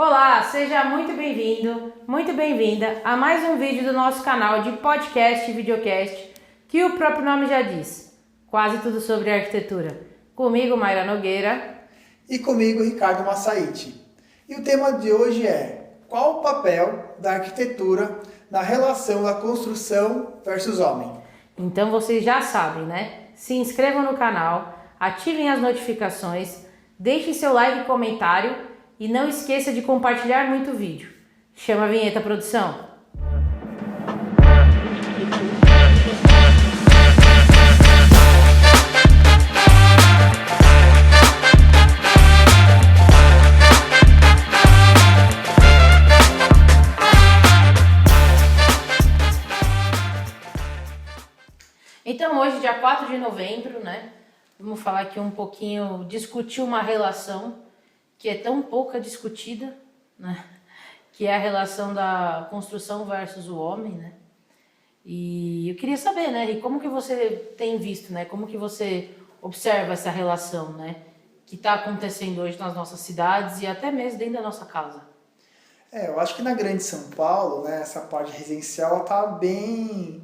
Olá, seja muito bem-vindo, muito bem-vinda a mais um vídeo do nosso canal de podcast e videocast, que o próprio nome já diz, quase tudo sobre arquitetura. Comigo, Mayra Nogueira. E comigo, Ricardo Massaíti. E o tema de hoje é: qual o papel da arquitetura na relação da construção versus homem? Então vocês já sabem, né? Se inscrevam no canal, ativem as notificações, deixem seu like e comentário e não esqueça de compartilhar muito o vídeo. Chama a vinheta, produção. Então hoje, dia 4 de novembro, né? Vamos falar aqui um pouquinho, discutir uma relação que é tão pouca discutida, né? Que é a relação da construção versus o homem, né? E eu queria saber, né, e como que você tem visto, né? Como que você observa essa relação, né? Que está acontecendo hoje nas nossas cidades e até mesmo dentro da nossa casa. Eu acho que na Grande São Paulo, né, essa parte residencial está bem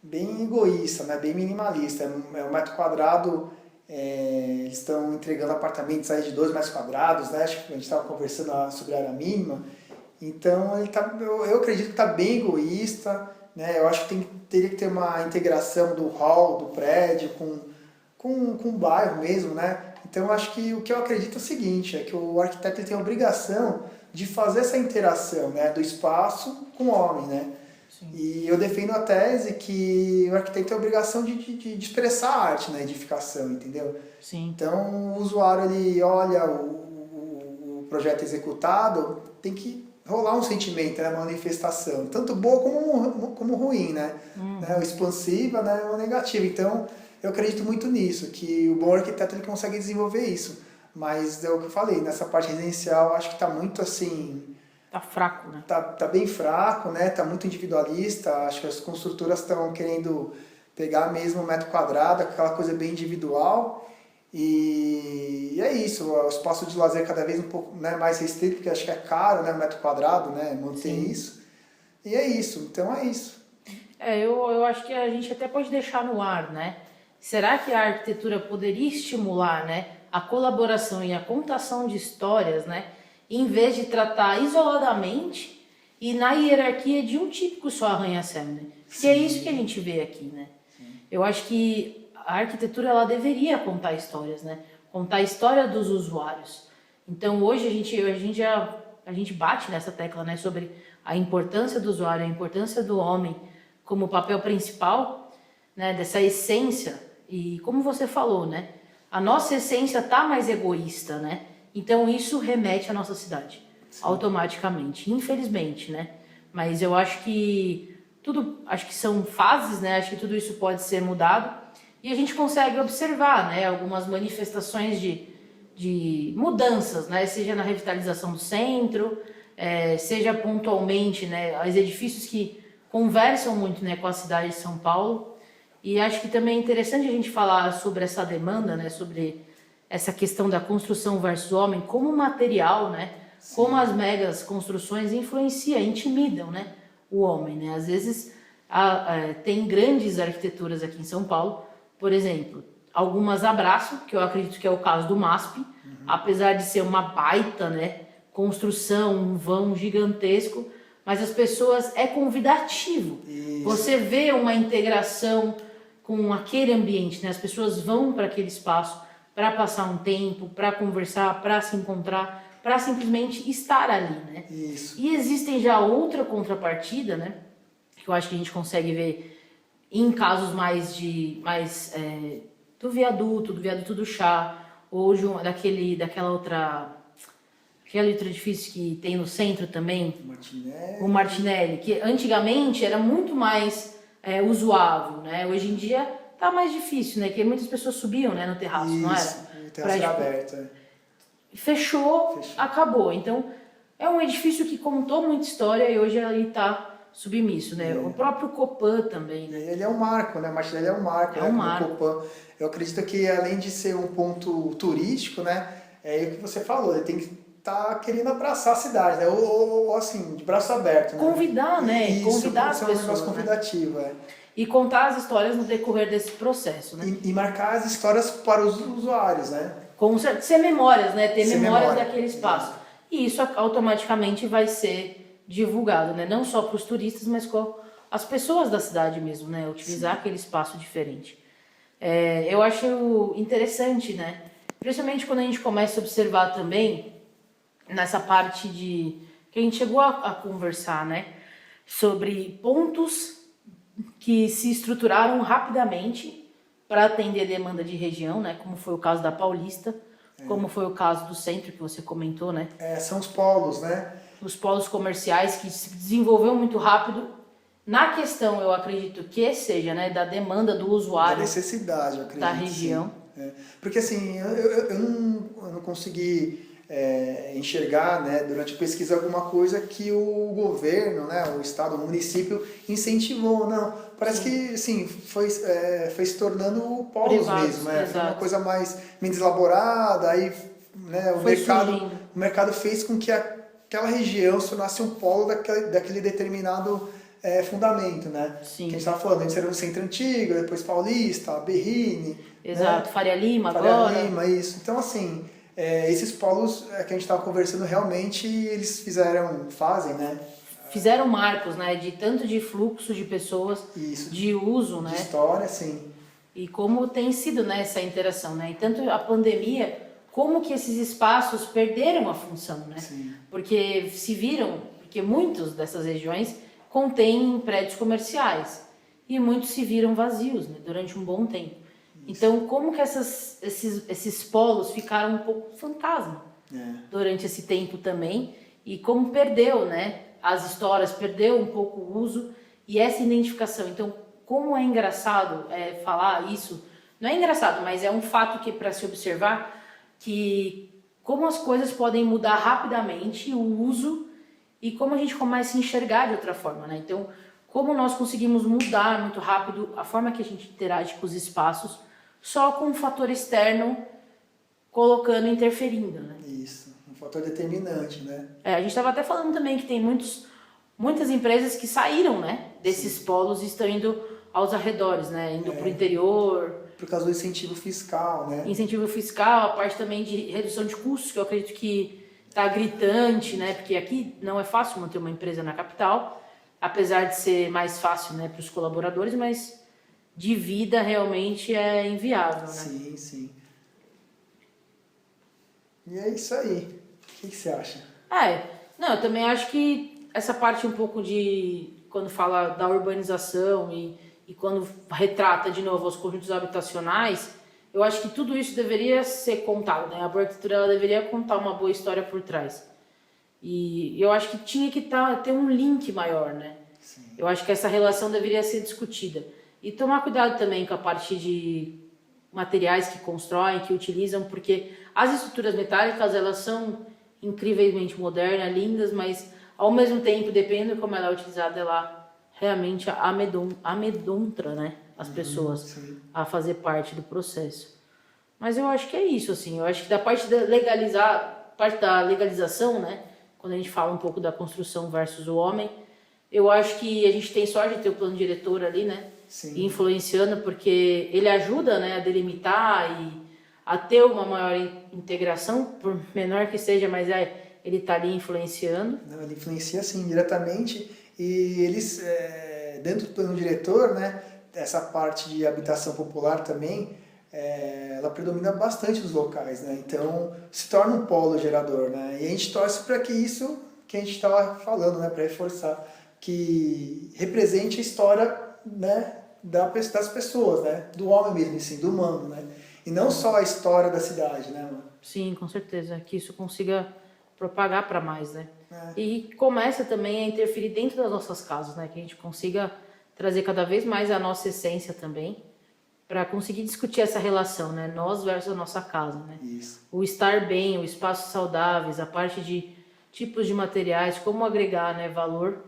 egoísta, né, bem minimalista. O metro quadrado, eles estão entregando apartamentos aí de 2 metros quadrados, né? Acho que a gente estava conversando sobre a área mínima. Então, eu acredito que está bem egoísta, né? Eu acho que teria que ter uma integração do hall, do prédio, com o bairro mesmo, né? Então, eu acho que o que eu acredito é o seguinte, é que o arquiteto ele tem a obrigação de fazer essa interação, né, do espaço com o homem, né? Sim. E eu defendo a tese que o arquiteto tem a obrigação de expressar a arte na edificação, entendeu? Sim. Então, o usuário ele olha o projeto executado, tem que rolar um sentimento, né, uma manifestação, tanto boa como ruim, né? Ou expansiva, né, ou negativa. Então, eu acredito muito nisso, que o bom arquiteto ele consegue desenvolver isso. Mas é o que eu falei, nessa parte residencial, acho que está muito assim... Tá fraco, né? Tá bem fraco, né? Tá muito individualista. Acho que as construtoras estão querendo pegar mesmo o metro quadrado, aquela coisa bem individual. E é isso, o espaço de lazer cada vez um pouco, né, mais restrito, porque acho que é caro, né, o metro quadrado, né, manter Sim. isso. E é isso, então é isso. Eu acho que a gente até pode deixar no ar, né? Será que a arquitetura poderia estimular, né, a colaboração e a contação de histórias, né, em vez de tratar isoladamente e na hierarquia de um típico só arranha-céu, né? Porque é isso que a gente vê aqui, né? Sim. Eu acho que a arquitetura ela deveria contar histórias, né? Contar a história dos usuários. Então hoje a gente bate nessa tecla, né, sobre a importância do usuário, a importância do homem como papel principal, né, dessa essência. E como você falou, né, a nossa essência tá mais egoísta, né? Então isso remete à nossa cidade. Sim. Automaticamente, infelizmente, né? Mas eu acho que acho que são fases, né? Acho que tudo isso pode ser mudado e a gente consegue observar, né, algumas manifestações de mudanças, né? Seja na revitalização do centro, seja pontualmente, né, os edifícios que conversam muito, né, com a cidade de São Paulo. E acho que também é interessante a gente falar sobre essa demanda, né, sobre essa questão da construção versus homem como material, né? Sim. Como as megas construções influenciam, intimidam, né, o homem, né? Às vezes tem grandes arquiteturas aqui em São Paulo, por exemplo, algumas abraçam, que eu acredito que é o caso do MASP, apesar de ser uma baita, né, construção, um vão gigantesco, mas as pessoas é convidativo. Isso. Você vê uma integração com aquele ambiente, né? As pessoas vão para aquele espaço para passar um tempo, para conversar, para se encontrar, para simplesmente estar ali, né? Isso. E existem já outra contrapartida, né? Que eu acho que a gente consegue ver em casos do viaduto do Chá, ou aquele outro edifício que tem no centro também, o Martinelli, que antigamente era muito mais usuável, né? Hoje em dia tá mais difícil, né? Que muitas pessoas subiam, né, no terraço, isso, não era? O terraço era aberto. Fechou, acabou. Então, é um edifício que contou muita história e hoje ele tá submisso, né? O próprio Copan também, né? Ele é um marco, né? Martinelli é um marco, né? Um marco. O Copan. Eu acredito que além de ser um ponto turístico, né? É o que você falou, ele tem que tá querendo abraçar a cidade, né? Ou assim, de braço aberto, né? Convidar, né? Isso, Convidar as ser um negócio pessoas, né? convidativo, E contar as histórias no decorrer desse processo, né? E marcar as histórias para os usuários, né? Ser memórias, né? Ter Ser memórias memória. daquele espaço. E isso automaticamente vai ser divulgado, né? Não só para os turistas, mas com as pessoas da cidade mesmo, né? Utilizar aquele espaço diferente. Eu acho interessante, né? Principalmente quando a gente começa a observar também nessa parte de que a gente chegou a conversar, né? Sobre pontos que se estruturaram rapidamente para atender a demanda de região, né? Como foi o caso da Paulista, como foi o caso do centro que você comentou, né? São os polos, né? Os polos comerciais que se desenvolveu muito rápido na questão, eu acredito que seja, né, da demanda do usuário, Da necessidade, eu acredito. da região. Porque assim, eu não consegui enxergar, né, durante a pesquisa alguma coisa que o governo, né, o estado, o município incentivou, não. Parece que assim, foi se tornando polos Privados, mesmo, foi uma exato. coisa menos elaborada, aí né, o mercado fez com que aquela região se tornasse um polo daquele determinado fundamento, né? Sim. Que a gente estava falando, antes era no Centro Antigo, depois Paulista, Berrini. Exato, né? Faria Lima agora. Faria Lima, isso. Então, assim, esses polos que a gente estava conversando, realmente, eles fazem, né? Fizeram marcos, né? De tanto de fluxo de pessoas, isso. De uso, né? De história, sim. E como tem sido, né, essa interação, né? E tanto a pandemia, como que esses espaços perderam a função, né? Sim. Porque muitos dessas regiões contêm prédios comerciais e muitos se viram vazios, né, durante um bom tempo. Isso. Então, como que esses polos ficaram um pouco fantasma durante esse tempo também, e como perdeu, né, as histórias, perdeu um pouco o uso e essa identificação. Então, como é engraçado falar isso, não é engraçado, mas é um fato que para se observar, que como as coisas podem mudar rapidamente, o uso, e como a gente começa a enxergar de outra forma, né? Então, como nós conseguimos mudar muito rápido a forma que a gente interage com os espaços, só com um fator externo colocando, interferindo, né? Isso, um fator determinante, né? A gente estava até falando também que tem muitas empresas que saíram, né, desses Sim. polos e estão indo aos arredores, né? Indo para o interior. Por causa do incentivo fiscal, né? Incentivo fiscal, a parte também de redução de custos, que eu acredito que tá gritante, né? Porque aqui não é fácil manter uma empresa na capital, apesar de ser mais fácil, né, para os colaboradores, mas de vida realmente é inviável, né? Sim, sim. E é isso aí. O que você acha? Não, eu também acho que essa parte um pouco de quando fala da urbanização e quando retrata de novo os conjuntos habitacionais, eu acho que tudo isso deveria ser contado, né? A boa arquitetura ela deveria contar uma boa história por trás. E eu acho que tinha que ter um link maior, né? Sim. Eu acho que essa relação deveria ser discutida. E tomar cuidado também com a parte de materiais que constroem, que utilizam, porque as estruturas metálicas, elas são incrivelmente modernas, lindas, mas ao mesmo tempo, dependendo de como ela é utilizada, ela realmente amedronta, né, as pessoas Sim. a fazer parte do processo. Mas eu acho que é isso, assim, eu acho que da parte da legalização, né, quando a gente fala um pouco da construção versus o homem, eu acho que a gente tem sorte de ter o plano diretor ali, né, Sim. influenciando, porque ele ajuda, né, a delimitar e a ter uma maior integração, por menor que seja, mas ele está ali influenciando. Não, ele influencia, sim, diretamente, e eles, dentro do plano diretor, né, essa parte de habitação popular também, ela predomina bastante nos locais, né, então se torna um polo gerador, né, e a gente torce para que isso que a gente estava falando, né, para reforçar, que represente a história, né, das pessoas, né, do homem mesmo, assim, do humano, né, e não só a história da cidade, né, mano? Sim, com certeza, que isso consiga propagar para mais, né? E começa também a interferir dentro das nossas casas, né? Que a gente consiga trazer cada vez mais a nossa essência também, para conseguir discutir essa relação, né? Nós versus a nossa casa, né? Isso. O estar bem, o espaços saudáveis, a parte de tipos de materiais, como agregar, né, valor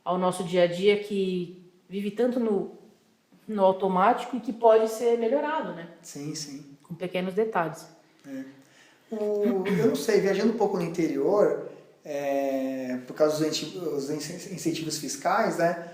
ao nosso dia a dia que vive tanto no automático e que pode ser melhorado, né? Sim, sim. Com pequenos detalhes. Eu não sei, viajando um pouco no interior, por causa dos incentivos fiscais, né?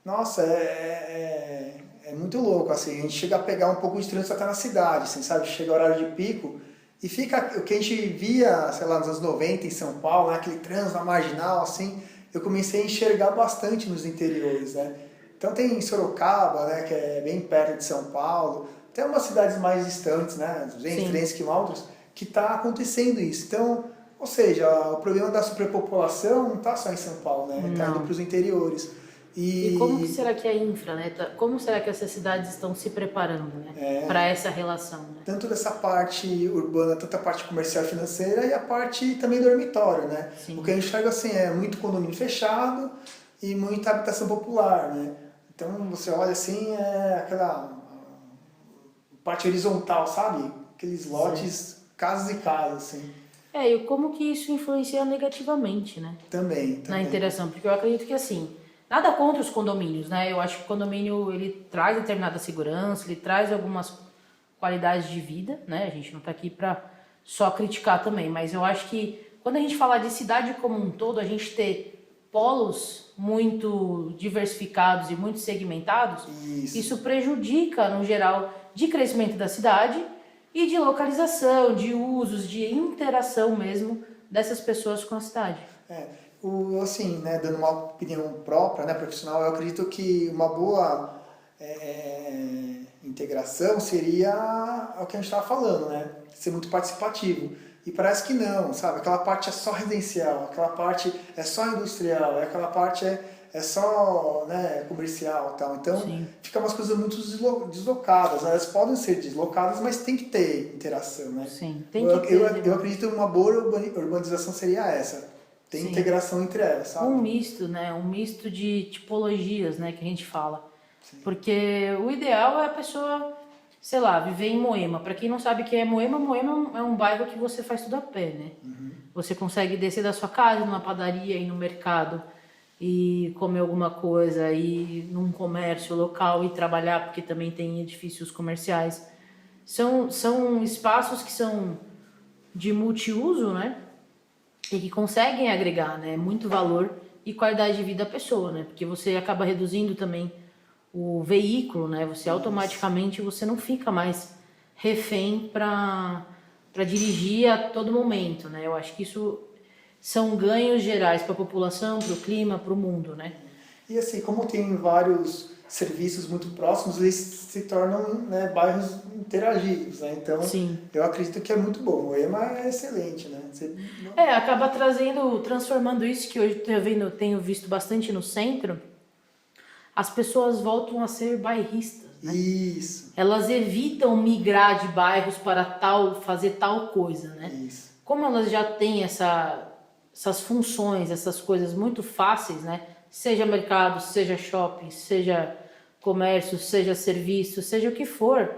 Nossa, é muito louco, assim, a gente chega a pegar um pouco de trânsito até na cidade, assim, sabe? Chega o horário de pico e fica o que a gente via, sei lá, nos anos 90 em São Paulo, né? Aquele trânsito na marginal, assim, eu comecei a enxergar bastante nos interiores, né? Então tem Sorocaba, né, que é bem perto de São Paulo, tem umas cidades mais distantes, né, 200, 300 quilômetros, que está acontecendo isso. Então, ou seja, o problema da superpopulação não está só em São Paulo, né? Está indo para os interiores. E como que será que é a infra, né? Como será que essas cidades estão se preparando, né? Para essa relação, né? Tanto dessa parte urbana, tanto a parte comercial e financeira e a parte também dormitório, né? Sim. O que a gente enxerga assim é muito condomínio fechado e muita habitação popular, né? Então você olha assim, aquela parte horizontal, sabe? Aqueles lotes, casas e casas, assim. E como que isso influencia negativamente, né? Também. Na interação, porque eu acredito que assim, nada contra os condomínios, né? Eu acho que o condomínio, ele traz determinada segurança, ele traz algumas qualidades de vida, né? A gente não tá aqui pra só criticar também, mas eu acho que quando a gente fala de cidade como um todo, a gente ter polos muito diversificados e muito segmentados, isso prejudica, no geral, de crescimento da cidade e de localização, de usos, de interação mesmo dessas pessoas com a cidade. Assim, né, dando uma opinião própria, né, profissional, eu acredito que uma boa integração seria o que a gente estava falando, né, ser muito participativo. E parece que não, sabe? Aquela parte é só residencial, aquela parte é só industrial, aquela parte é só, né, comercial e tal. Então, fica umas coisas muito deslocadas. Elas podem ser deslocadas, mas tem que ter interação, né? Sim, tem que ter. Eu acredito que uma boa urbanização seria essa. Tem integração entre elas, sabe? Um misto, né? Um misto de tipologias, né? Que a gente fala. Sim. Porque o ideal é a pessoa, sei lá, viver em Moema. Para quem não sabe o que é Moema, Moema é um bairro que você faz tudo a pé, né? Uhum. Você consegue descer da sua casa, numa padaria, ir no mercado e comer alguma coisa, ir num comércio local e trabalhar, porque também tem edifícios comerciais. São espaços que são de multiuso, né? E que conseguem agregar, né, muito valor e qualidade de vida à pessoa, né? Porque você acaba reduzindo também o veículo, né? Você automaticamente você não fica mais refém para dirigir a todo momento, né? Eu acho que isso são ganhos gerais para a população, para o clima, para o mundo, né? E assim, como tem vários serviços muito próximos, eles se tornam, né, bairros interagidos, né? Então, eu acredito que é muito bom. O Moema é excelente, né? Acaba transformando isso que hoje eu tenho visto bastante no centro. As pessoas voltam a ser bairristas, né? Isso. Elas evitam migrar de bairros para fazer tal coisa, né? Isso. Como elas já têm essas funções, essas coisas muito fáceis, né? Seja mercado, seja shopping, seja comércio, seja serviço, seja o que for,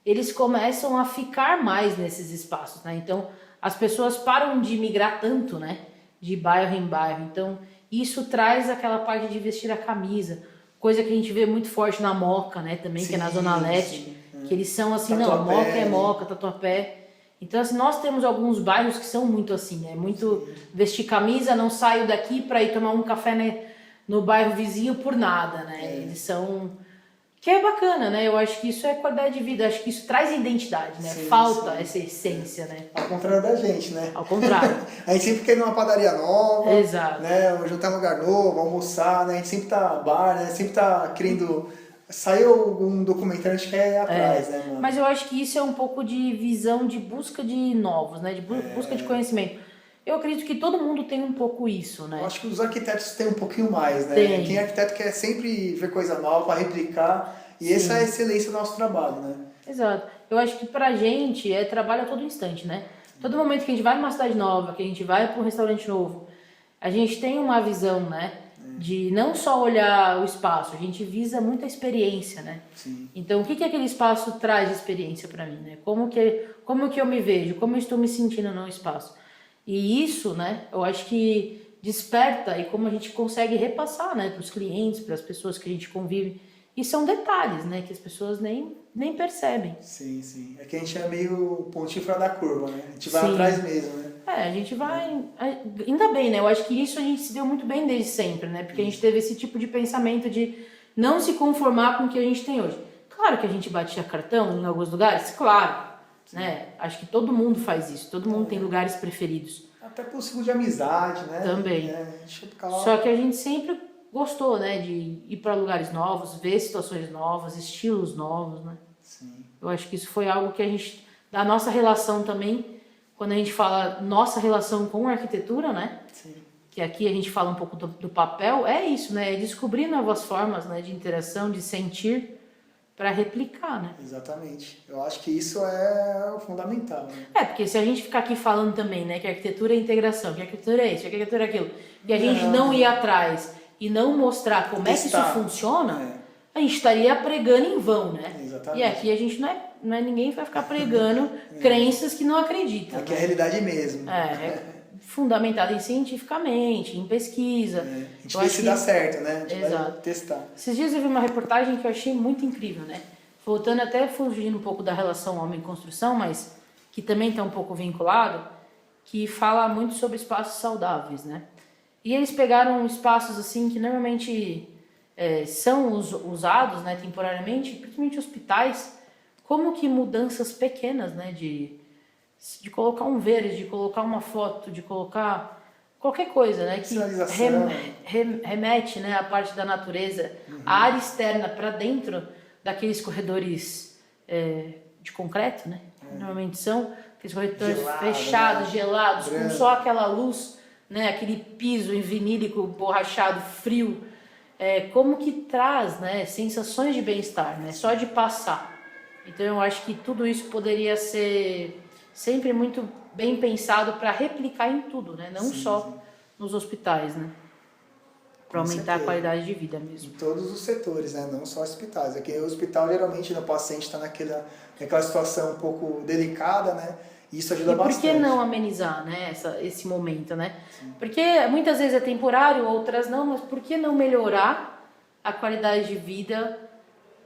eles começam a ficar mais nesses espaços, né? Então, as pessoas param de migrar tanto, né? De bairro em bairro. Então, isso traz aquela parte de vestir a camisa, coisa que a gente vê muito forte na Moca, né? Também, que é na Zona Leste, que eles são assim, Tatuapé, não, Moca é Moca, Tatuapé. Então, assim, nós temos alguns bairros que são muito assim, né? Muito vestir camisa, não saio daqui para ir tomar um café, né, no bairro vizinho por nada, né? Eles são... Que é bacana, né? Eu acho que isso é qualidade de vida, acho que isso traz identidade, né? Falta essa essência, né? Ao contrário da gente, né? Ao contrário. A gente sempre quer ir numa padaria nova, exato, né? Juntar num lugar novo, almoçar, né? A gente sempre tá bar, né? Sempre tá querendo... Saiu algum documentário, a gente quer ir atrás, né, mano? Mas eu acho que isso é um pouco de visão de busca de novos, né? De busca de conhecimento. Eu acredito que todo mundo tem um pouco isso, né? Eu acho que os arquitetos têm um pouquinho mais, né? Tem. Quem é arquiteto quer sempre ver coisa nova, replicar, e essa é a excelência do nosso trabalho, né? Exato. Eu acho que pra gente é trabalho a todo instante, né? Todo momento que a gente vai numa cidade nova, que a gente vai para um restaurante novo, a gente tem uma visão, né? De não só olhar o espaço, a gente visa muita experiência, né? Sim. Então, o que aquele espaço traz de experiência para mim, né? Como que eu me vejo, como eu estou me sentindo no espaço. E isso, né, eu acho que desperta e como a gente consegue repassar, né, para os clientes, para as pessoas que a gente convive, E são detalhes, né, que as pessoas nem percebem. Sim, sim. É que a gente é meio pontinho fora da curva, né? A gente vai Sim. atrás mesmo, né? A gente vai... Ainda bem, né? Eu acho que isso a gente se deu muito bem desde sempre, né? Porque a gente teve esse tipo de pensamento de não se conformar com o que a gente tem hoje. Claro que a gente batia cartão em alguns lugares, claro, né? Acho que todo mundo faz isso, todo mundo tem lugares preferidos. Até por ciclo de amizade, né? Também. A gente ficava... Só que a gente sempre gostou, né? De ir para lugares novos, ver situações novas, estilos novos, né? Sim. Eu acho que isso foi algo que a gente... Da nossa relação também, quando a gente fala nossa relação com a arquitetura, né? Sim. Que aqui a gente fala um pouco do papel, é isso, né? É descobrir novas formas, né, de interação, de sentir para replicar, né? Exatamente. Eu acho que isso é o fundamental, né? Porque se a gente ficar aqui falando também, né, que a arquitetura é integração, que a arquitetura é isso, que a arquitetura é aquilo, e a gente não ir atrás e não mostrar como é que isso funciona, a gente estaria pregando em vão, né? Exatamente. E aqui a gente não é ninguém que vai ficar pregando crenças que não acreditam. Aqui é a realidade mesmo. É fundamentada em cientificamente, em pesquisa. A gente vê se dá certo, né? A gente vai testar. Esses dias eu vi uma reportagem que eu achei muito incrível, né? Voltando até fugindo um pouco da relação homem-construção, mas que também está um pouco vinculado, que fala muito sobre espaços saudáveis, né? E eles pegaram espaços assim que normalmente são usados, né, temporariamente, principalmente hospitais, como que mudanças pequenas, né, de colocar um verde, de colocar uma foto, de colocar qualquer coisa, né, que remete, né, à parte da natureza, a área externa para dentro daqueles corredores de concreto, né, normalmente são aqueles corredores fechados, gelados, com só aquela luz, né, aquele piso em vinílico borrachado, frio, como que traz, né, sensações de bem-estar, né, só de passar. Então eu acho que tudo isso poderia ser sempre muito bem pensado para replicar em tudo, né? Não só nos hospitais, né? Para aumentar a qualidade de vida mesmo. Em todos os setores, né? Não só hospitais. Aqui no hospital, geralmente, o paciente está naquela situação um pouco delicada, né? E isso ajuda bastante. E por que não amenizar, né, esse momento, né? Sim. Porque muitas vezes é temporário, outras não, mas por que não melhorar a qualidade de vida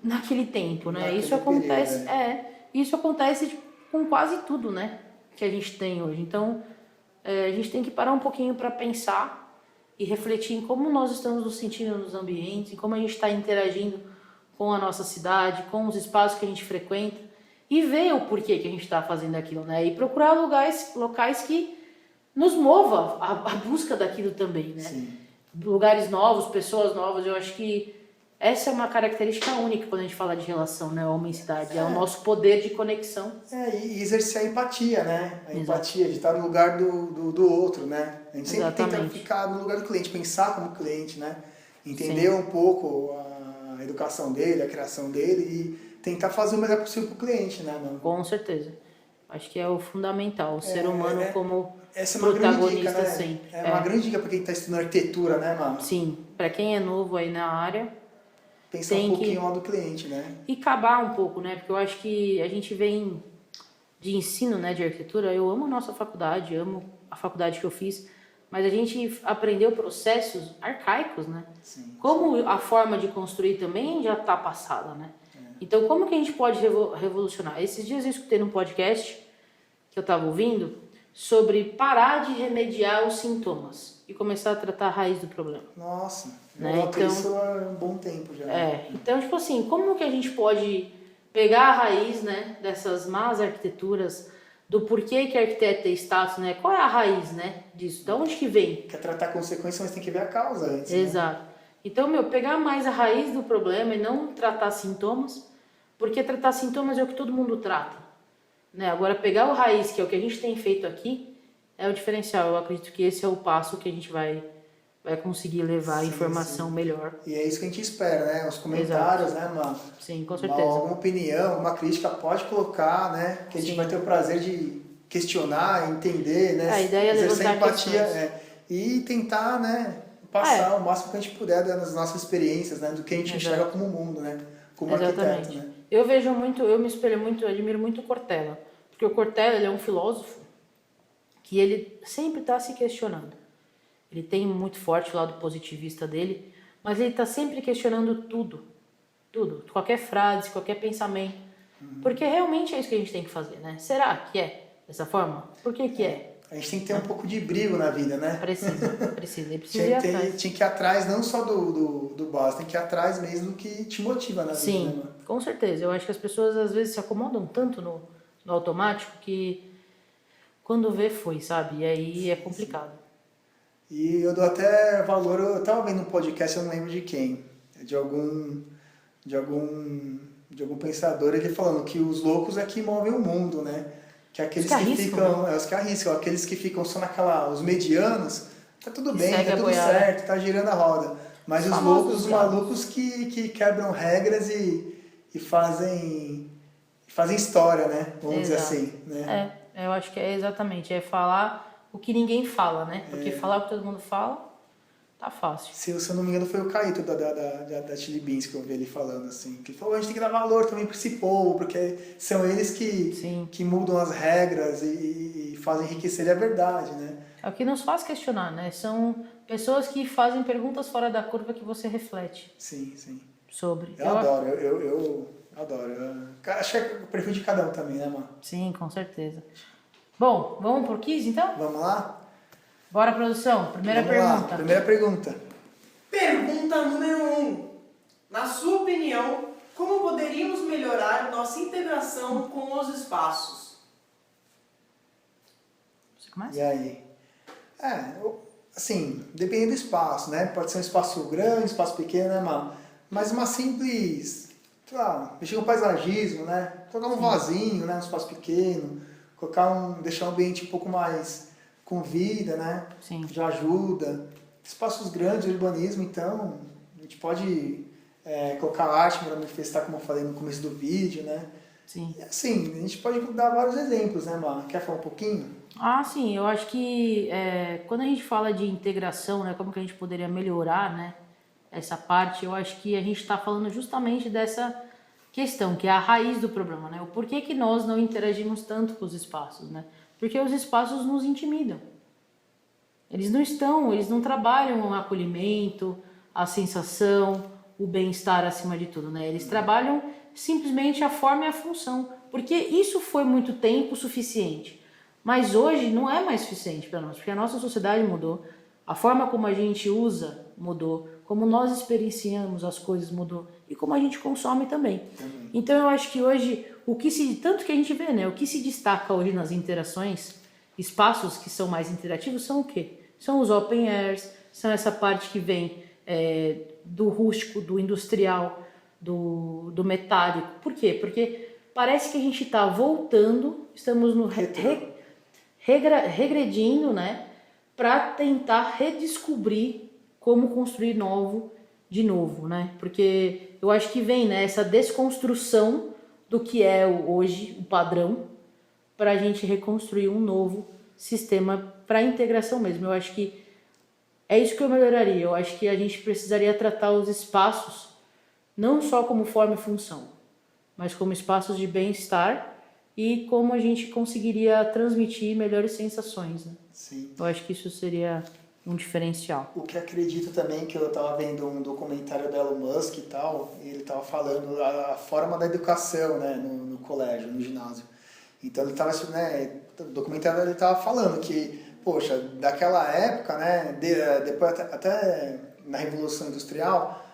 naquele tempo, né? Isso acontece, isso acontece com quase tudo, né, que a gente tem hoje. Então, a gente tem que parar um pouquinho para pensar e refletir em como nós estamos nos sentindo nos ambientes, em como a gente está interagindo com a nossa cidade, com os espaços que a gente frequenta e ver o porquê que a gente está fazendo aquilo, né? E procurar locais que nos mova a busca daquilo também, né? Sim. Lugares novos, pessoas novas. Eu acho que essa é uma característica única quando a gente fala de relação, né, homem-cidade. É o nosso poder de conexão. E exercer a empatia, né? A empatia, de estar no lugar do outro, né? A gente sempre tenta ficar no lugar do cliente, pensar como cliente, né? Entender um pouco a educação dele, a criação dele e tentar fazer o melhor possível para o cliente, né, mano? Com certeza. Acho que é o fundamental, o ser humano como essa é uma protagonista grande dica, né? sempre. É uma grande dica para quem está estudando arquitetura, né, mano? Sim, para quem é novo aí na área, pensar um pouquinho lá do cliente, né? E acabar um pouco, né? Porque eu acho que a gente vem de ensino, né, de arquitetura. Eu amo a nossa faculdade, amo a faculdade que eu fiz, mas a gente aprendeu processos arcaicos, né? Sim, como a forma de construir também já está passada, né? Então, como que a gente pode revolucionar? Esses dias eu escutei num podcast que eu estava ouvindo sobre parar de remediar os sintomas e começar a tratar a raiz do problema. Nossa, né? Então, isso há um bom tempo já. Então, tipo assim, como que a gente pode pegar a raiz, né, dessas más arquiteturas, do porquê que arquiteto tem status, né? Qual é a raiz, né, disso? De onde que vem? Quer tratar a consequência, mas tem que ver a causa antes. Exato. Né? Então, pegar mais a raiz do problema e não tratar sintomas, porque tratar sintomas é o que todo mundo trata, né? Agora, pegar o raiz, que é o que a gente tem feito aqui, é o diferencial. Eu acredito que esse é o passo que a gente vai conseguir levar a informação melhor. E é isso que a gente espera, né? Os comentários, né, mano? Sim, com certeza. Alguma opinião, uma crítica pode colocar, né? Que a gente vai ter o prazer de questionar, entender, né? A ideia é levantar empatia e tentar, né, passar o máximo que a gente puder das nossas experiências, né? Do que a gente enxerga como mundo, né? Como arquiteto, né? Eu vejo muito, eu me espelho muito, eu admiro muito o Cortella. Porque o Cortella, ele é um filósofo que ele sempre está se questionando. Ele tem muito forte o lado positivista dele, mas ele está sempre questionando tudo. Tudo. Qualquer frase, qualquer pensamento. Porque realmente é isso que a gente tem que fazer, né? Será que é dessa forma? Por que que é? A gente tem que ter um pouco de brilho na vida, né? Precisa ir atrás. Tinha que ir atrás não só do boss, tem que ir atrás mesmo do que te motiva na vida, né, Sim, mano? com certeza. Eu acho que as pessoas às vezes se acomodam tanto no automático que quando vê foi, sabe? E aí é complicado. E eu dou até valor, eu tava vendo um podcast, eu não lembro de quem, de algum, de algum, de algum pensador, ele falando que os loucos é que movem o mundo, né? Que aqueles Os que que arriscam, ficam, né? os que arriscam, aqueles que ficam só naquela, os medianos, tá tudo Que bem, segue tá a tudo boiada. certo, tá girando a roda. Mas Os os famosos loucos, os diabos. malucos que quebram regras e fazem história, né? Vamos dizer Exato. assim, né? Eu acho que é exatamente, é falar o que ninguém fala, né? Porque falar o que todo mundo fala, tá fácil. Se eu não me engano, foi o Caíto da Chili Beans que eu vi ele falando assim. Que ele falou, a gente tem que dar valor também para esse povo, porque são eles Sim. que mudam as regras e fazem enriquecer a verdade, né? É o que nos faz questionar, né? São pessoas que fazem perguntas fora da curva que você reflete Sim, sim. sobre. Eu adoro, eu adoro. Acho que é o perfil de cada um também, né, mano? Sim, com certeza. Bom, vamos por 15 então? Vamos lá? Bora, produção. Primeira Vamos lá. pergunta. Primeira pergunta. Pergunta número 1. Na sua opinião, como poderíamos melhorar nossa integração com os espaços? Você começa? E aí? Assim, depende do espaço, né? Pode ser um espaço grande, um espaço pequeno, né, mano? Mas uma simples, sei lá, mexer com paisagismo, né? Colocar um vasinho, né? Um espaço pequeno, deixar o ambiente um pouco mais com vida, né? Sim. Já ajuda. Espaços grandes, urbanismo, então, a gente pode colocar arte para manifestar, como eu falei no começo do vídeo, né? Sim. E assim, a gente pode dar vários exemplos, né, mano? Quer falar um pouquinho? Ah, sim, eu acho que quando a gente fala de integração, né, como que a gente poderia melhorar, né, essa parte, eu acho que a gente está falando justamente dessa questão, que é a raiz do problema, né? O porquê que nós não interagimos tanto com os espaços, né? Porque os espaços nos intimidam. Eles não trabalham o acolhimento, a sensação, o bem-estar acima de tudo, né? Eles trabalham simplesmente a forma e a função, porque isso foi muito tempo suficiente. Mas hoje não é mais suficiente para nós, porque a nossa sociedade mudou, a forma como a gente usa mudou, como nós experienciamos as coisas mudou e como a gente consome também. Então eu acho que hoje, tanto que a gente vê, né, o que se destaca hoje nas interações, espaços que são mais interativos são o quê? São os open airs, são essa parte que vem do rústico, do industrial, do metálico. Por quê? Porque parece que a gente está voltando, estamos no regredindo, né, para tentar redescobrir como construir de novo, né? Porque eu acho que vem, né, essa desconstrução do que é hoje o padrão para a gente reconstruir um novo sistema para integração mesmo. Eu acho que é isso que eu melhoraria. Eu acho que a gente precisaria tratar os espaços não só como forma e função, mas como espaços de bem-estar e como a gente conseguiria transmitir melhores sensações, né? Sim. Eu acho que isso seria um diferencial. O que acredito também, que eu estava vendo um documentário do Elon Musk e tal, e ele estava falando a forma da educação, né, no colégio, no ginásio. Então ele estava, né, o documentário ele estava falando que, poxa, daquela época, né, depois até na Revolução Industrial,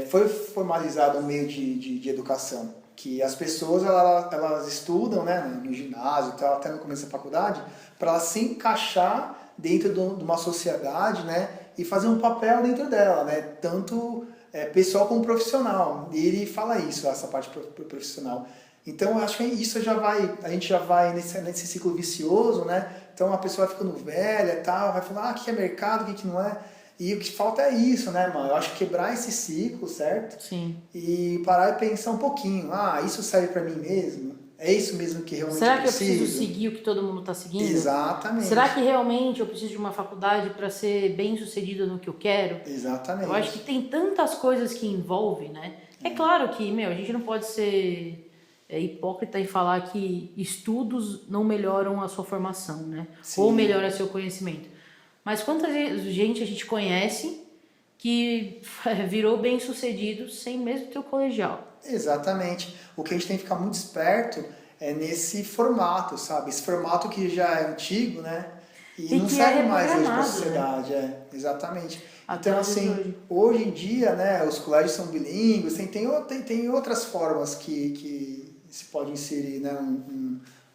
foi formalizado um meio de educação, que as pessoas elas estudam, né, no ginásio, tal, até no começo da faculdade, para elas se encaixar dentro de uma sociedade, né, e fazer um papel dentro dela, né, tanto pessoal como profissional. E ele fala isso, essa parte profissional. Então eu acho que a gente já vai nesse ciclo vicioso, né? Então a pessoa vai ficando velha e tal, vai falar, que é mercado, que não é. E o que falta é isso, né, mano? Eu acho que quebrar esse ciclo, certo? Sim. E parar e pensar um pouquinho, isso serve pra mim mesmo? É isso mesmo que realmente Será eu que eu preciso? preciso seguir o que todo mundo está seguindo? Exatamente. Será que realmente eu preciso de uma faculdade para ser bem sucedido no que eu quero? Exatamente. Eu acho que tem tantas coisas que envolvem, né? É claro que, a gente não pode ser hipócrita em falar que estudos não melhoram a sua formação, né? Sim. Ou melhora seu conhecimento. Mas quanta gente a gente conhece que virou bem-sucedido sem mesmo ter o colegial. Exatamente. O que a gente tem que ficar muito esperto é nesse formato, sabe? Esse formato que já é antigo, né? E não que serve é mais hoje para a reprogramado, sociedade, exatamente. Até Então, os assim, hoje. hoje em dia, né, os colégios são bilíngues, tem outras formas que se pode inserir, né,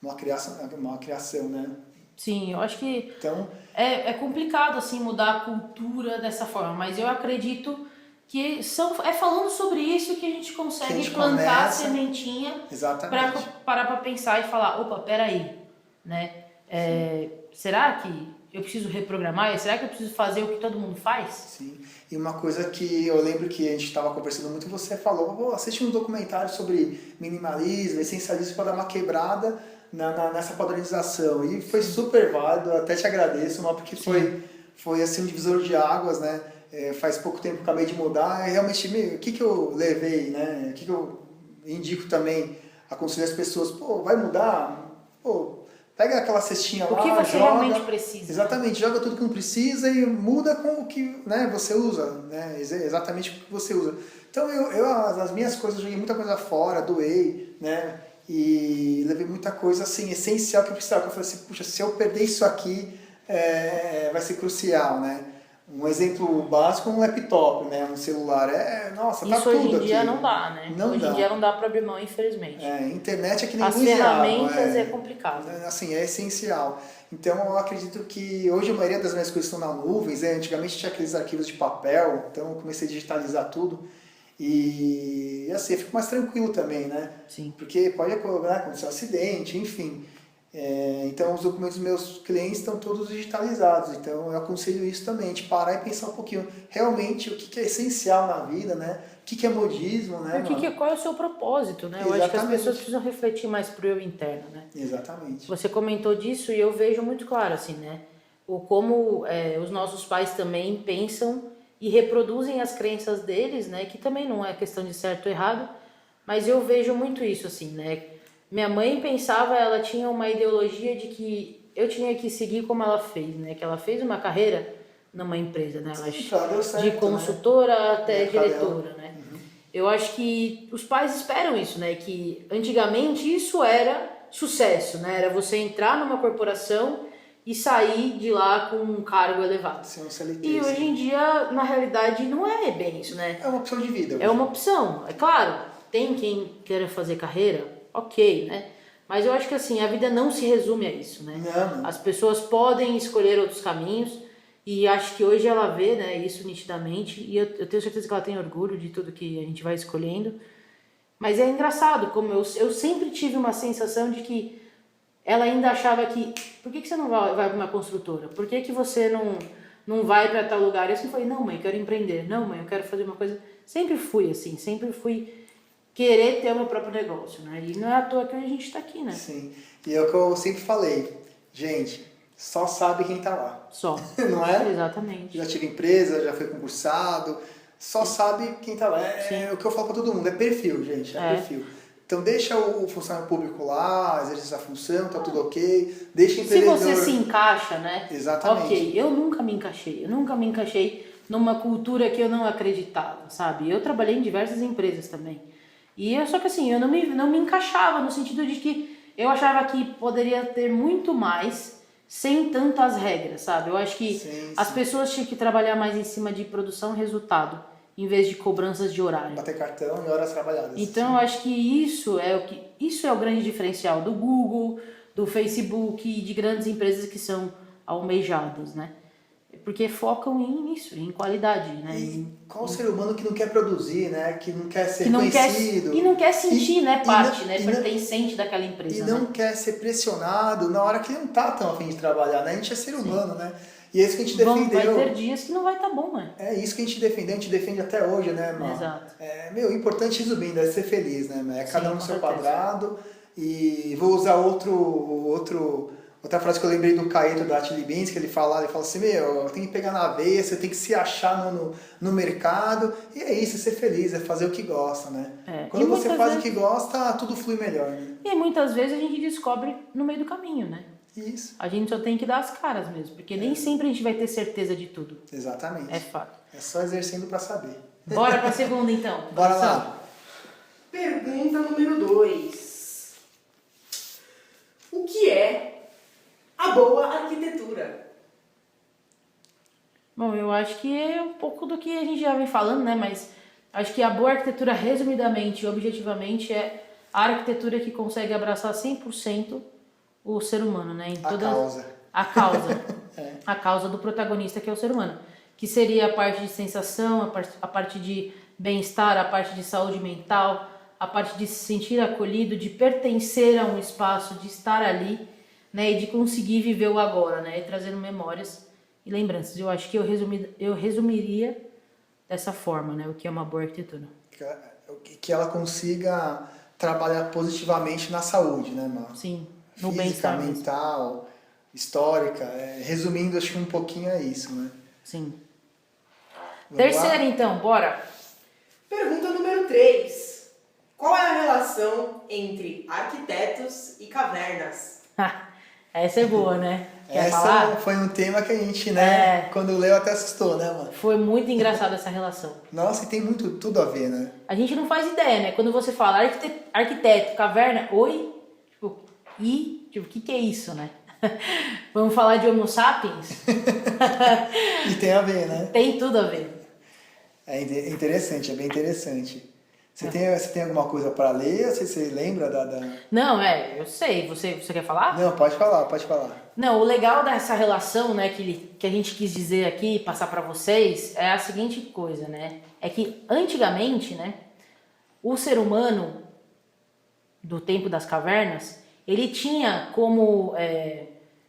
uma criação, né? Sim, eu acho que Então, é complicado assim mudar a cultura dessa forma, mas eu acredito que é falando sobre isso que a gente consegue Que a gente plantar a começa- sementinha para exatamente. parar para pensar e falar, opa, peraí, né? Será que eu preciso reprogramar? Será que eu preciso fazer o que todo mundo faz? Sim. E uma coisa que eu lembro que a gente estava conversando muito, você falou, assiste um documentário sobre minimalismo, essencialismo para dar uma quebrada nessa padronização. E foi super válido, até te agradeço, porque foi assim um divisor de águas, né? Faz pouco tempo que acabei de mudar, e realmente, o que eu levei, né? O que eu indico também, aconselho as pessoas, vai mudar? Pega aquela cestinha lá, O que você joga, realmente precisa. exatamente, joga tudo que não precisa e muda com o que, né, você usa, né, exatamente o que você usa. Então eu as minhas coisas, joguei muita coisa fora, doei, né, e levei muita coisa assim, essencial que eu precisava. Eu falei assim, puxa, se eu perder isso aqui, vai ser crucial, né. Um exemplo básico é um laptop, né, um celular, nossa, tá Isso tudo hoje em dia aqui. não dá, né? Não hoje dá. em dia não dá para abrir mão, infelizmente. Internet é que nem As luz e água, ferramentas é complicado. assim, é essencial. Então eu acredito que hoje a maioria das minhas coisas estão na nuvem, antigamente tinha aqueles arquivos de papel, então eu comecei a digitalizar tudo e assim, eu fico mais tranquilo também, né? Sim. Porque pode acontecer um acidente, enfim. Então os documentos dos meus clientes estão todos digitalizados, então eu aconselho isso também, de parar e pensar um pouquinho realmente o que é essencial na vida, né? O que é modismo, né? Qual é o seu propósito, né? Eu acho que as pessoas precisam refletir mais pro eu interno, né? Exatamente. Você comentou disso e eu vejo muito claro, assim, né? Como os nossos pais também pensam e reproduzem as crenças deles, né? Que também não é questão de certo ou errado, mas eu vejo muito isso, assim, né? Minha mãe pensava, ela tinha uma ideologia de que eu tinha que seguir como ela fez, né? Que ela fez uma carreira numa empresa, né? Ela deu certo, de consultora, né? até diretora, né? Eu acho que os pais esperam isso, né? Que antigamente isso era sucesso, né? Era você entrar numa corporação e sair de lá com um cargo elevado. Ser um CLT, E hoje em dia, na realidade, não é bem isso, né? é uma opção de vida. É uma opção. É claro, tem quem queira fazer carreira, ok, né? Mas eu acho que assim, a vida não se resume a isso, né? Não. As pessoas podem escolher outros caminhos e acho que hoje ela vê, né, isso nitidamente e eu tenho certeza que ela tem orgulho de tudo que a gente vai escolhendo. Mas é engraçado, como eu sempre tive uma sensação de que ela ainda achava que, por que você não vai para uma construtora? Por que você não vai para tal lugar? Eu sempre falei, não mãe, eu quero empreender. Não mãe, eu quero fazer uma coisa. Sempre fui assim, sempre fui querer ter o meu próprio negócio, né? E não é à toa que a gente está aqui, né? Sim, e é o que eu sempre falei, gente, só sabe quem tá lá. Só. Não é? Exatamente. Já tive empresa, já foi concursado, só sabe quem tá lá. É o que eu falo pra todo mundo, é perfil, gente, é perfil. Então deixa o funcionário público lá, exerce essa função, tá tudo ok. Deixa o empreendedor... Se você se encaixa, né? Exatamente. Ok, eu nunca me encaixei numa cultura que eu não acreditava, sabe? Eu trabalhei em diversas empresas também. Só que assim, eu não me encaixava no sentido de que eu achava que poderia ter muito mais sem tantas regras, sabe? Eu acho que as pessoas tinham que trabalhar mais em cima de produção e resultado, em vez de cobranças de horário. Bater cartão e horas trabalhadas. Então eu acho que isso é o grande diferencial do Google, do Facebook e de grandes empresas que são almejadas, né? Porque focam nisso, em qualidade, né? E qual ser humano que não quer produzir, né? Que não quer ser que não conhecido. Quer, e não quer sentir, né? Parte, né? Pertencente daquela empresa. E não quer ser pressionado na hora que não tá tão a fim de trabalhar, né? A gente é ser humano, né? E é isso que a gente defendeu. Vai ter dias que não vai estar bom, né? É isso que a gente defendeu, a gente defende até hoje, né, mano? Exato. O importante, resumindo, é ser feliz, né? É cada um no seu certeza. quadrado. E vou usar outra frase que eu lembrei do Caeto, da Atilibins, que ele fala assim, tem que pegar na veia, você tem que se achar no mercado, e é isso, é ser feliz, é fazer o que gosta, né? Quando você faz o que gosta, tudo flui melhor, né? E muitas vezes a gente descobre no meio do caminho, né? Isso, A gente só tem que dar as caras mesmo, porque nem sempre a gente vai ter certeza de tudo. exatamente. É fato. É só exercendo para saber. Bora pra segunda então. Bora Produção. lá. Pergunta número 2. O que é a boa arquitetura? Bom, eu acho que é um pouco do que a gente já vem falando, né? Mas acho que a boa arquitetura, resumidamente e objetivamente, é a arquitetura que consegue abraçar 100% o ser humano, né? Em A causa. A causa. É. A causa do protagonista, que é o ser humano. Que seria a parte de sensação, a parte de bem-estar, a parte de saúde mental, a parte de se sentir acolhido, de pertencer a um espaço, de estar ali, né? E de conseguir viver o agora, né? E trazendo memórias e lembranças. Eu acho que eu resumiria dessa forma, né? O que é uma boa arquitetura. Que ela consiga trabalhar positivamente na saúde, né, Mar? Sim, no Física, bem-estar mesmo. mental, histórica. Resumindo, acho que um pouquinho é isso, né? Sim. Vamos Terceira, lá? então, bora. Pergunta número 3. Qual é a relação entre arquitetos e cavernas? Essa é boa, né? Quer Essa falar? foi um tema que a gente, né, É. quando leu até assustou, né, mano? Foi muito engraçada essa relação. Nossa, e tem tudo a ver, né? A gente não faz ideia, né? Quando você fala arquiteto, caverna, oi? Tipo, tipo, o que é isso, né? Vamos falar de Homo sapiens? E tem a ver, né? Tem tudo a ver. É interessante, é bem interessante. Você tem alguma coisa para ler? Você lembra da... Não, eu sei. Você quer falar? Não, pode falar, pode falar. Não, o legal dessa relação, né, que a gente quis dizer aqui, passar pra vocês, é a seguinte coisa, né? É que antigamente, né, o ser humano do tempo das cavernas, ele tinha como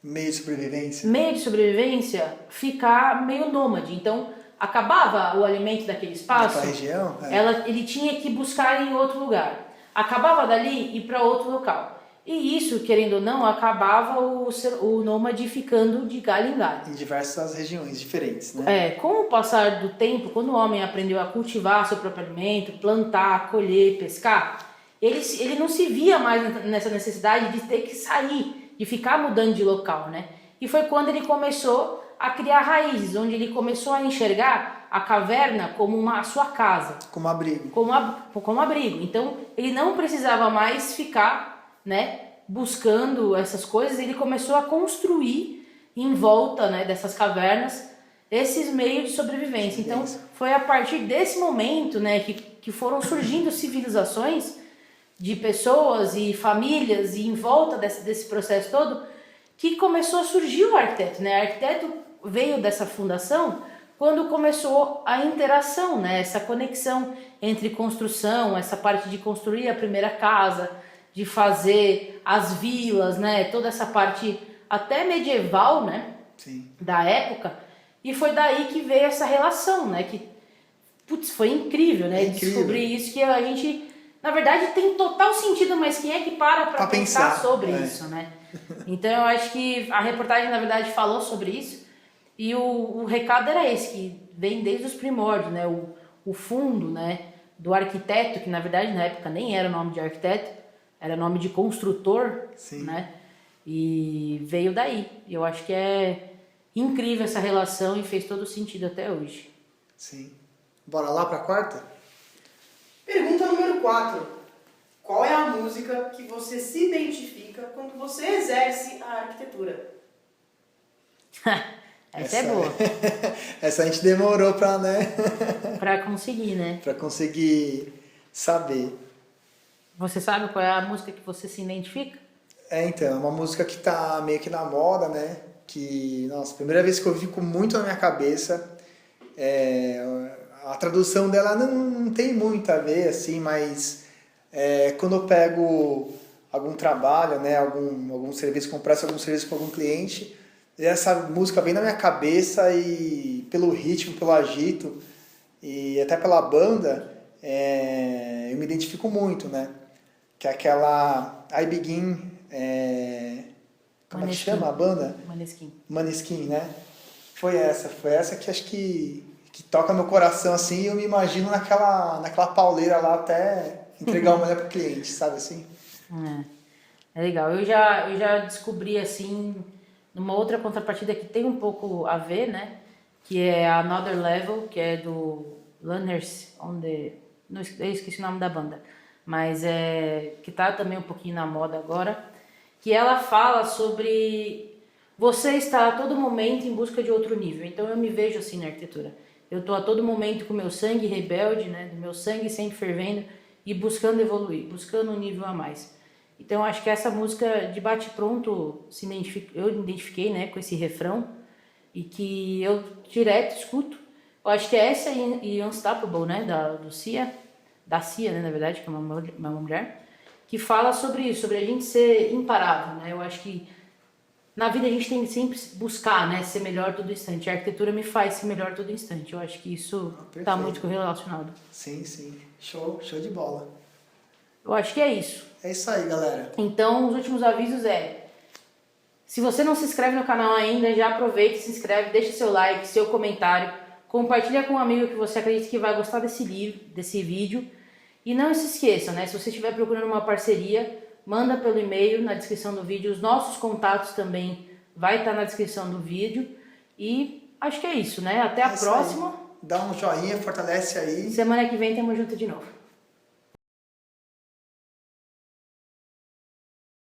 Meio de sobrevivência. meio de sobrevivência ficar meio nômade. Então, acabava o alimento daquele espaço, Naquela região? É. ele tinha que buscar em outro lugar. Acabava dali e ir para outro local. E isso, querendo ou não, acabava o nômade ficando de galho em galho. Em diversas regiões diferentes, né? Com o passar do tempo, quando o homem aprendeu a cultivar seu próprio alimento, plantar, colher, pescar, ele não se via mais nessa necessidade de ter que sair, de ficar mudando de local, né? E foi quando ele começou a criar raízes, onde ele começou a enxergar a caverna como a sua casa, Como abrigo. como abrigo. Então, ele não precisava mais ficar, né, buscando essas coisas, ele começou a construir em volta, né, dessas cavernas esses meios de sobrevivência. Então, foi a partir desse momento, né, que foram surgindo civilizações de pessoas e famílias e em volta desse processo todo, que começou a surgir o arquiteto, né? O arquiteto veio dessa fundação quando começou a interação, né? Essa conexão entre construção, essa parte de construir a primeira casa, de fazer as vilas, né? Toda essa parte até medieval, né? Sim. Da época. E foi daí que veio essa relação, né? Que, putz, foi incrível, né? Incrível. Descobrir isso que a gente, na verdade, tem total sentido, mas quem é que para pra pensar sobre isso, né? Então eu acho que a reportagem, na verdade, falou sobre isso. E o recado era esse, que vem desde os primórdios, né? O fundo, né, do arquiteto, que na verdade na época nem era nome de arquiteto, era nome de construtor, Sim. né? E veio daí. Eu acho que é incrível essa relação e fez todo sentido até hoje. Sim. Bora lá pra quarta? Pergunta número 4. Qual é a música que você se identifica quando você exerce a arquitetura? Essa é boa. Essa a gente demorou pra, né? Pra conseguir, né? Pra conseguir saber. Você sabe qual é a música que você se identifica? Então, é uma música que tá meio que na moda, né? Que, nossa, a primeira vez que eu vi ficou muito na minha cabeça. A tradução dela não tem muito a ver, assim, mas quando eu pego algum trabalho, né? Algum serviço, que eu presto algum serviço com algum cliente, essa música vem na minha cabeça e pelo ritmo, pelo agito e até pela banda, eu me identifico muito, né? Que é aquela I Begin, como é que chama a banda? Maneskin, né? Foi essa que acho que toca meu coração assim, e eu me imagino naquela pauleira lá até entregar uma mulher pro cliente, sabe assim? É legal. Eu já descobri, assim, numa outra contrapartida que tem um pouco a ver, né? Que é Another Level, que é do Runners on the... Não, eu esqueci o nome da banda. Mas que tá também um pouquinho na moda agora. Que ela fala sobre você estar a todo momento em busca de outro nível. Então eu me vejo assim na arquitetura. Eu tô a todo momento com o meu sangue rebelde, né? Do meu sangue sempre fervendo e buscando evoluir, buscando um nível a mais. Então acho que essa música de bate-pronto eu identifiquei, né, com esse refrão e que eu direto escuto. Eu acho que é essa e Unstoppable, né, do Cia, da Cia, né, na verdade, que é uma mulher, que fala sobre isso, sobre a gente ser imparável, né? Eu acho que na vida a gente tem que sempre buscar, né, ser melhor todo instante. A arquitetura me faz ser melhor todo instante. Eu acho que isso está Perfeito. muito correlacionado. Sim, sim. Show de bola. Eu acho que é isso. É isso aí, galera. Então, os últimos avisos se você não se inscreve no canal ainda, já aproveita e se inscreve, deixa seu like, seu comentário, compartilha com um amigo que você acredita que vai gostar desse vídeo. E não se esqueça, né? Se você estiver procurando uma parceria, manda pelo e-mail na descrição do vídeo. Os nossos contatos também vai estar na descrição do vídeo. E acho que é isso, né? Até a próxima. Dá um joinha, fortalece aí. Semana que vem tamo junto de novo.